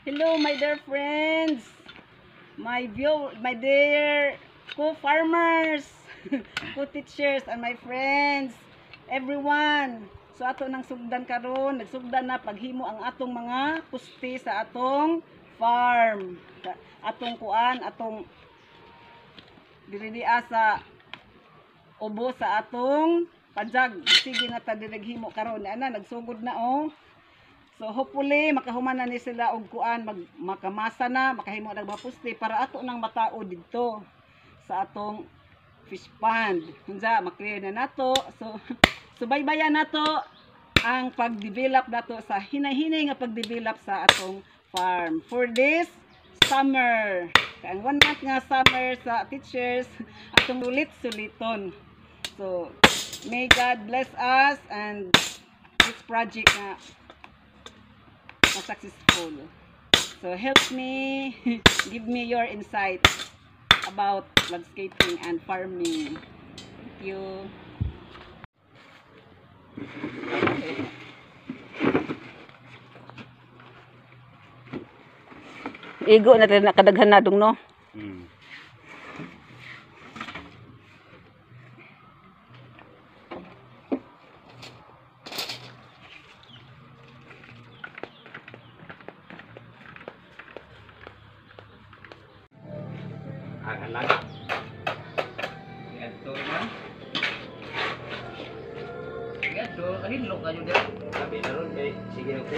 Hello, my dear friends, my dear co-farmers, co-teachers, and my friends, everyone. So ato nang sugdan karon, nagsugdan na paghimo ang atong mga puste sa atong farm. Atong kuan, atong diridia sa ubo sa atong pajag. Sige na ta dirighimo karon. Ana nagsugod na oh. So hopefully makahuman na ni sila og kuan, makamasa na, makahimo na mga puste para ato nang matao didto sa atong fish pond. Unsa maklear na nato. So subaybayan nato ang pag-develop nato sa hinay-hinay nga pag-develop sa atong farm for this summer. Ang 1 month nga summer sa teachers atong sulit-suliton. So may God bless us and this project na successful. So help me, give me your insight about landscaping and farming. Thank you. Igo na rin nakadaghan na dong no. Alat. Ito man. Ito, hinlo kayo dito. Sabi na ron kay sige na po.